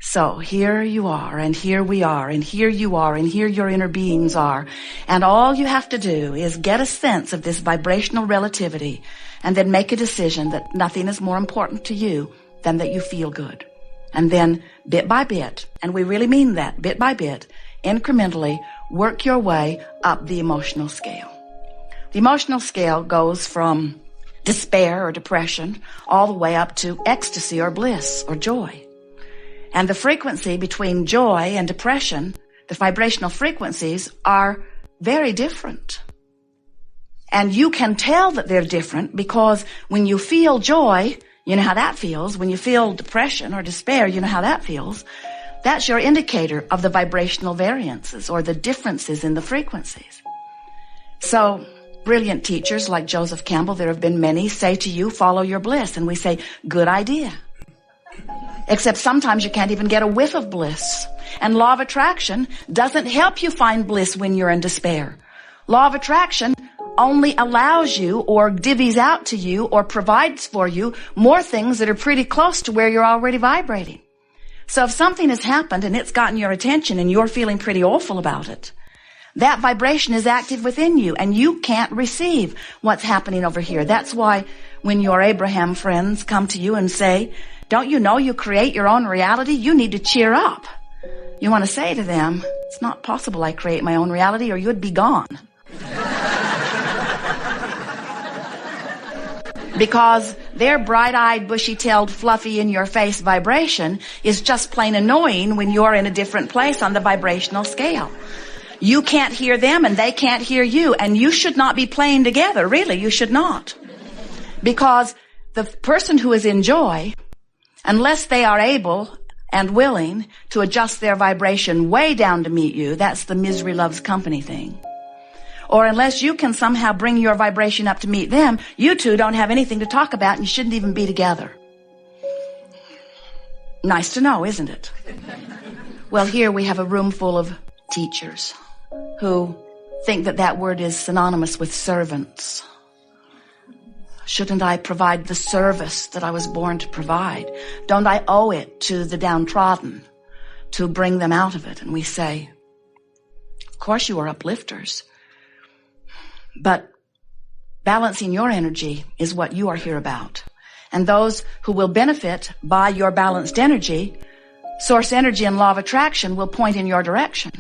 So here you are, and here we are, and here you are, and here your inner beings are. And all you have to do is get a sense of this vibrational relativity and then make a decision that nothing is more important to you than that you feel good. And then bit by bit, and we really mean that, bit by bit, incrementally work your way up the emotional scale. The emotional scale goes from despair or depression all the way up to ecstasy or bliss or joy. And the frequency between joy and depression, the vibrational frequencies, are very different. And you can tell that they're different because when you feel joy, you know how that feels. When you feel depression or despair, you know how that feels. That's your indicator of the vibrational variances or the differences in the frequencies. So brilliant teachers like Joseph Campbell, there have been many, say to you, follow your bliss. And we say, good idea. Except sometimes you can't even get a whiff of bliss. And law of attraction doesn't help you find bliss when you're in despair. Law of attraction only allows you or divvies out to you or provides for you more things that are pretty close to where you're already vibrating. So if something has happened and it's gotten your attention and you're feeling pretty awful about it, that vibration is active within you and you can't receive what's happening over here. That's why when your Abraham friends come to you and say, don't you know you create your own reality? You need to cheer up. You want to say to them, it's not possible I create my own reality or you'd be gone. Because their bright-eyed, bushy-tailed, fluffy, in-your-face vibration is just plain annoying when you're in a different place on the vibrational scale. You can't hear them and they can't hear you, and you should not be playing together. Really, you should not. Because the person who is in joy, unless they are able and willing to adjust their vibration way down to meet you, that's the misery loves company thing. Or unless you can somehow bring your vibration up to meet them, you two don't have anything to talk about and you shouldn't even be together. Nice to know, isn't it? Well, here we have a room full of teachers who think that that word is synonymous with servants. Shouldn't I provide the service that I was born to provide? Don't I owe it to the downtrodden to bring them out of it? And we say, of course you are uplifters. But balancing your energy is what you are here about. And those who will benefit by your balanced energy, source energy and law of attraction will point in your direction.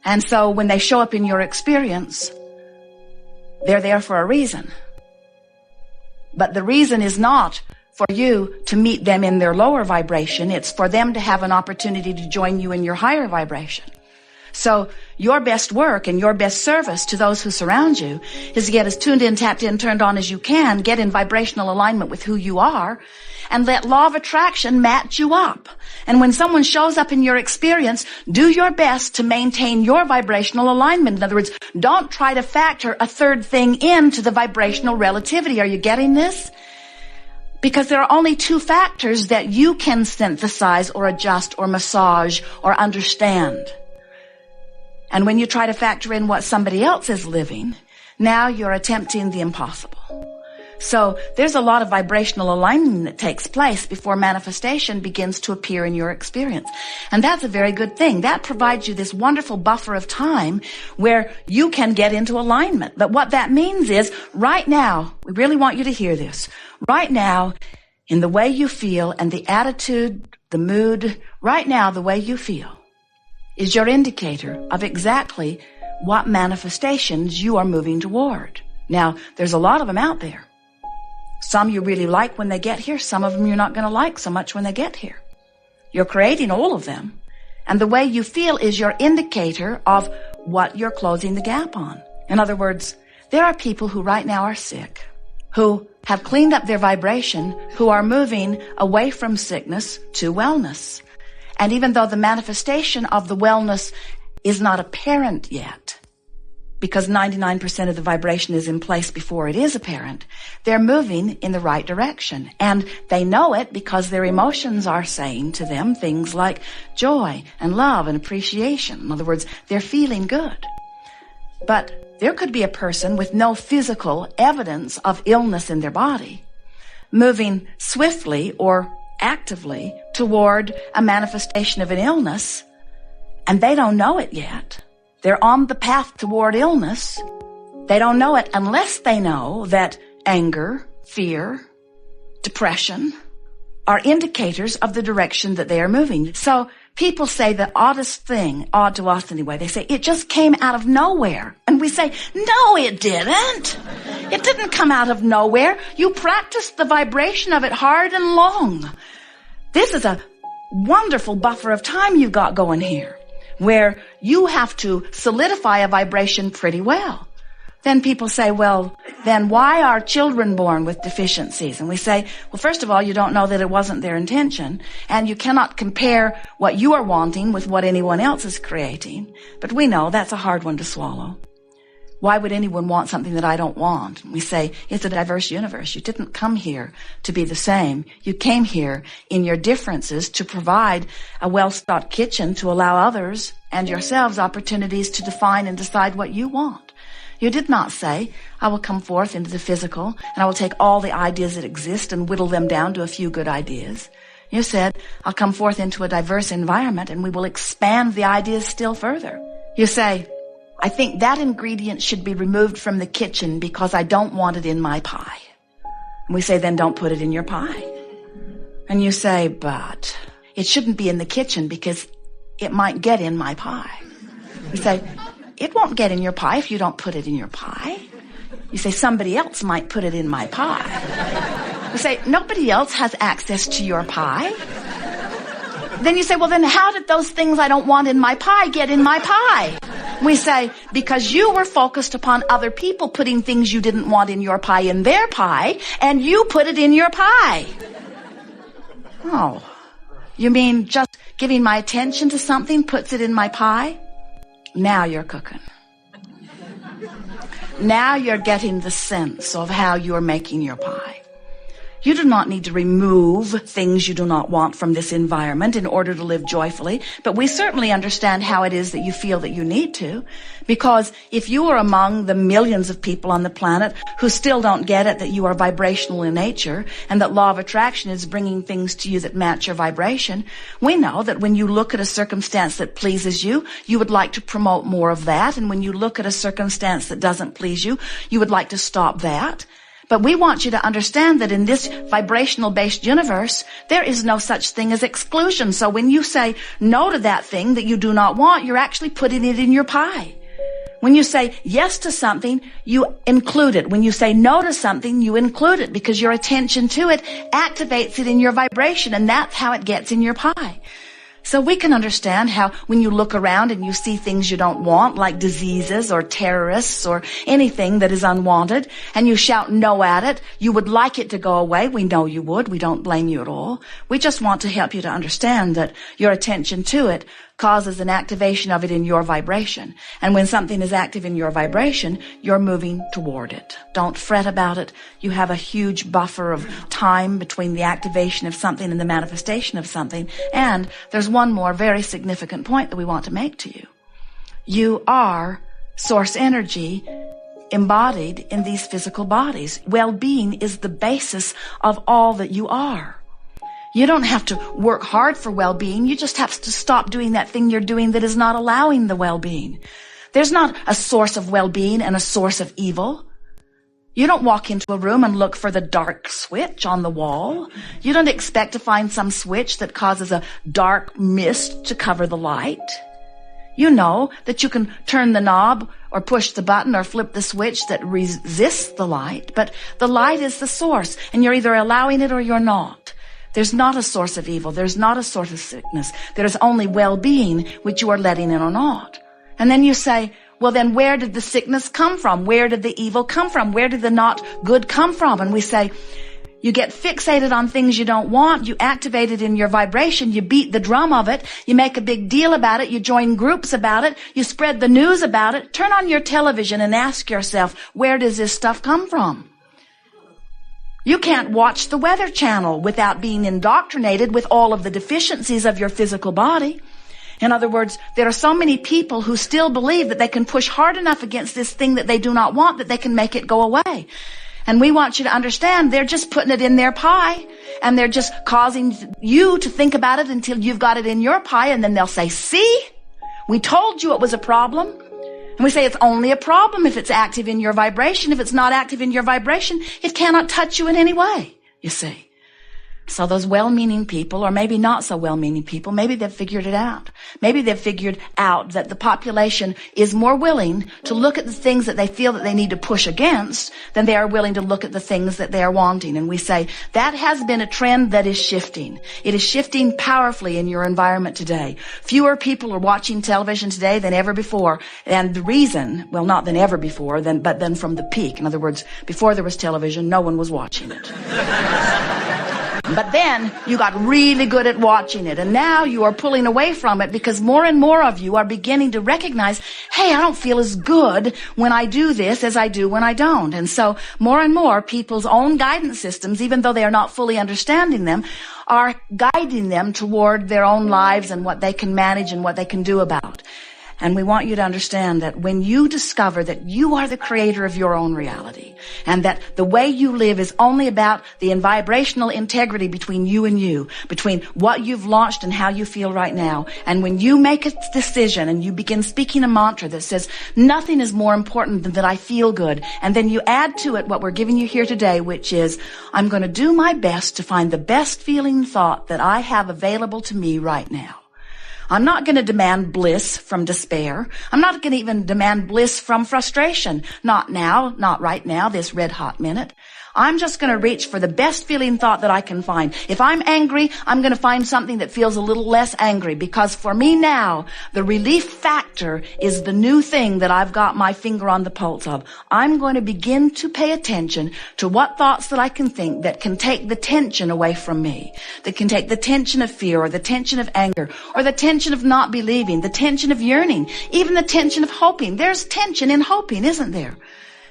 And so when they show up in your experience, they're there for a reason. But the reason is not for you to meet them in their lower vibration. It's for them to have an opportunity to join you in your higher vibration. So your best work and your best service to those who surround you is to get as tuned in, tapped in, turned on as you can, get in vibrational alignment with who you are, and let law of attraction match you up. And when someone shows up in your experience, do your best to maintain your vibrational alignment. In other words, don't try to factor a third thing into the vibrational relativity. Are you getting this? Because there are only two factors that you can synthesize or adjust or massage or understand. And when you try to factor in what somebody else is living, now you're attempting the impossible. So there's a lot of vibrational alignment that takes place before manifestation begins to appear in your experience. And that's a very good thing. That provides you this wonderful buffer of time where you can get into alignment. But what that means is right now, we really want you to hear this. Right now, in the way you feel and the attitude, the mood, right now, the way you feel is your indicator of exactly what manifestations you are moving toward. Now, there's a lot of them out there. Some you really like when they get here. Some of them you're not going to like so much when they get here. You're creating all of them. And the way you feel is your indicator of what you're closing the gap on. In other words, there are people who right now are sick, who have cleaned up their vibration, who are moving away from sickness to wellness. And even though the manifestation of the wellness is not apparent yet, because 99% of the vibration is in place before it is apparent, they're moving in the right direction. And they know it because their emotions are saying to them things like joy and love and appreciation. In other words, they're feeling good. But there could be a person with no physical evidence of illness in their body, moving swiftly or actively toward a manifestation of an illness, and they don't know it yet. They're on the path toward illness. They don't know it unless they know that anger, fear, depression are indicators of the direction that they are moving. So people say the oddest thing, odd to us anyway, they say, it just came out of nowhere. And we say, no, it didn't. It didn't come out of nowhere. You practiced the vibration of it hard and long. This is a wonderful buffer of time you've got going here, where you have to solidify a vibration pretty well. Then people say, well, then why are children born with deficiencies? And we say, well, first of all, you don't know that it wasn't their intention, and you cannot compare what you are wanting with what anyone else is creating. But we know that's a hard one to swallow. Why would anyone want something that I don't want? We say, it's a diverse universe. You didn't come here to be the same. You came here in your differences to provide a well-stocked kitchen to allow others and yourselves opportunities to define and decide what you want. You did not say, I will come forth into the physical and I will take all the ideas that exist and whittle them down to a few good ideas. You said, I'll come forth into a diverse environment and we will expand the ideas still further. You say, I think that ingredient should be removed from the kitchen because I don't want it in my pie. And we say, then don't put it in your pie. And you say, but it shouldn't be in the kitchen because it might get in my pie. We say, it won't get in your pie if you don't put it in your pie. You say, somebody else might put it in my pie. You say, nobody else has access to your pie. Then you say, well, then how did those things I don't want in my pie get in my pie? We say, because you were focused upon other people putting things you didn't want in your pie in their pie, and you put it in your pie. Oh, you mean just giving my attention to something puts it in my pie? Now you're cooking. Now you're getting the sense of how you're making your pie. You do not need to remove things you do not want from this environment in order to live joyfully, but we certainly understand how it is that you feel that you need to, because if you are among the millions of people on the planet who still don't get it that you are vibrational in nature and that law of attraction is bringing things to you that match your vibration, we know that when you look at a circumstance that pleases you, you would like to promote more of that, and when you look at a circumstance that doesn't please you, you would like to stop that. But we want you to understand that in this vibrational-based universe, there is no such thing as exclusion. So when you say no to that thing that you do not want, you're actually putting it in your pie. When you say yes to something, you include it. When you say no to something, you include it because your attention to it activates it in your vibration, and that's how it gets in your pie. So we can understand how when you look around and you see things you don't want, like diseases or terrorists or anything that is unwanted, and you shout no at it, you would like it to go away. We know you would. We don't blame you at all. We just want to help you to understand that your attention to it causes an activation of it in your vibration. And when something is active in your vibration, you're moving toward it. Don't fret about it. You have a huge buffer of time between the activation of something and the manifestation of something. And there's one more very significant point that we want to make to you. You are source energy embodied in these physical bodies. Well-being is the basis of all that you are. You don't have to work hard for well-being. You just have to stop doing that thing you're doing that is not allowing the well-being. There's not a source of well-being and a source of evil. You don't walk into a room and look for the dark switch on the wall. You don't expect to find some switch that causes a dark mist to cover the light. You know that you can turn the knob or push the button or flip the switch that resists the light, but the light is the source, and you're either allowing it or you're not. There's not a source of evil. There's not a source of sickness. There's only well-being, which you are letting in or not. And then you say, well, then where did the sickness come from? Where did the evil come from? Where did the not good come from? And we say, you get fixated on things you don't want. You activate it in your vibration. You beat the drum of it. You make a big deal about it. You join groups about it. You spread the news about it. Turn on your television and ask yourself, where does this stuff come from? You can't watch the Weather Channel without being indoctrinated with all of the deficiencies of your physical body. In other words, there are so many people who still believe that they can push hard enough against this thing that they do not want that they can make it go away. And we want you to understand they're just putting it in their pie, and they're just causing you to think about it until you've got it in your pie, and then they'll say, see, we told you it was a problem. And we say it's only a problem if it's active in your vibration. If it's not active in your vibration, it cannot touch you in any way, you see. So those well-meaning people, or maybe not so well-meaning people, maybe they've figured it out. Maybe they've figured out that the population is more willing to look at the things that they feel that they need to push against than they are willing to look at the things that they are wanting. And we say that has been a trend that is shifting. It is shifting powerfully in your environment today. Fewer people are watching television today than ever before. And the reason, well, not than ever before, but then from the peak. In other words, before there was television, no one was watching it. But then you got really good at watching it, and now you are pulling away from it because more and more of you are beginning to recognize, hey, I don't feel as good when I do this as I do when I don't. And so more and more people's own guidance systems, even though they are not fully understanding them, are guiding them toward their own lives and what they can manage and what they can do about. And we want you to understand that when you discover that you are the creator of your own reality, and that the way you live is only about the vibrational integrity between you and you, between what you've launched and how you feel right now. And when you make a decision and you begin speaking a mantra that says, nothing is more important than that I feel good, and then you add to it what we're giving you here today, which is, I'm going to do my best to find the best feeling thought that I have available to me right now. I'm not going to demand bliss from despair. I'm not going to even demand bliss from frustration. Not now, not right now, this red hot minute. I'm just going to reach for the best feeling thought that I can find. If I'm angry, I'm going to find something that feels a little less angry, because for me now, the relief factor is the new thing that I've got my finger on the pulse of. I'm going to begin to pay attention to what thoughts that I can think that can take the tension away from me, that can take the tension of fear, or the tension of anger, or the tension of not believing, the tension of yearning, even the tension of hoping. There's tension in hoping, isn't there?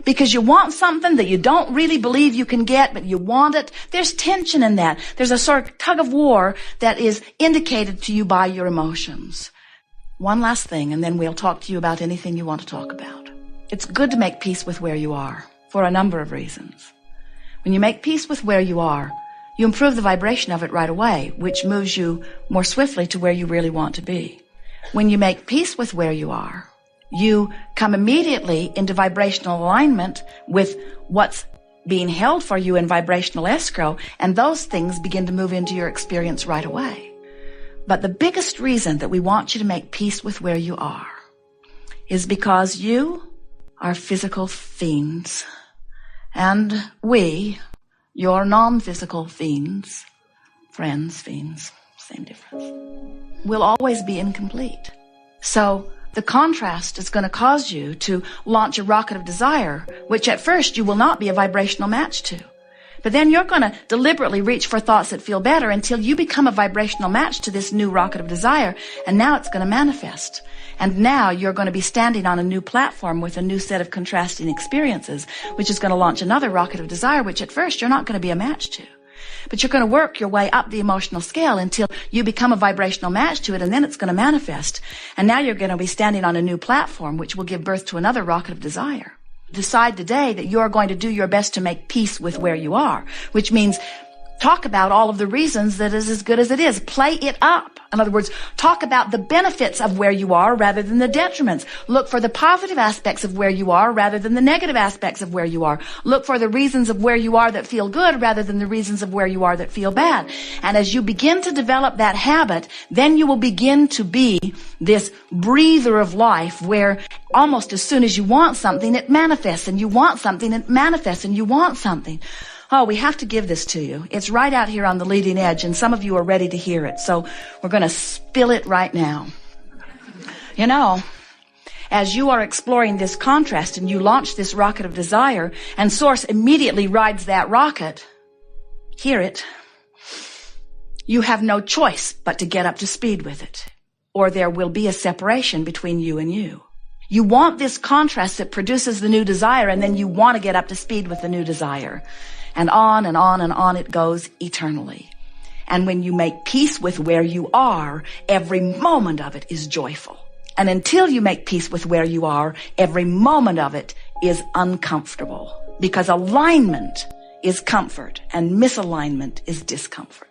Because you want something that you don't really believe you can get, but you want it. There's tension in that. There's a sort of tug of war that is indicated to you by your emotions. One last thing, and then we'll talk to you about anything you want to talk about. It's good to make peace with where you are for a number of reasons. When you make peace with where you are, you improve the vibration of it right away, which moves you more swiftly to where you really want to be. When you make peace with where you are, you come immediately into vibrational alignment with what's being held for you in vibrational escrow, and those things begin to move into your experience right away. But the biggest reason that we want you to make peace with where you are is because you are physical fiends, and we, your non-physical fiends, friends, fiends, same difference, will always be incomplete. So the contrast is going to cause you to launch a rocket of desire, which at first you will not be a vibrational match to. But then you're going to deliberately reach for thoughts that feel better until you become a vibrational match to this new rocket of desire, and now it's going to manifest. And now you're going to be standing on a new platform with a new set of contrasting experiences, which is going to launch another rocket of desire, which at first you're not going to be a match to. But you're going to work your way up the emotional scale until you become a vibrational match to it, and then it's going to manifest. And now you're going to be standing on a new platform, which will give birth to another rocket of desire. Decide today that you're going to do your best to make peace with where you are, which means talk about all of the reasons that is as good as it is. Play it up. In other words, talk about the benefits of where you are rather than the detriments. Look for the positive aspects of where you are rather than the negative aspects of where you are. Look for the reasons of where you are that feel good rather than the reasons of where you are that feel bad. And as you begin to develop that habit, then you will begin to be this breather of life where almost as soon as you want something, it manifests, and you want something, it manifests, and you want something. Oh, we have to give this to you. It's right out here on the leading edge, and some of you are ready to hear it. So we're going to spill it right now. You know, as you are exploring this contrast and you launch this rocket of desire, and Source immediately rides that rocket, hear it, you have no choice but to get up to speed with it, or there will be a separation between you and you. You want this contrast that produces the new desire, and then you want to get up to speed with the new desire. And on and on and on it goes eternally. And when you make peace with where you are, every moment of it is joyful. And until you make peace with where you are, every moment of it is uncomfortable. Because alignment is comfort and misalignment is discomfort.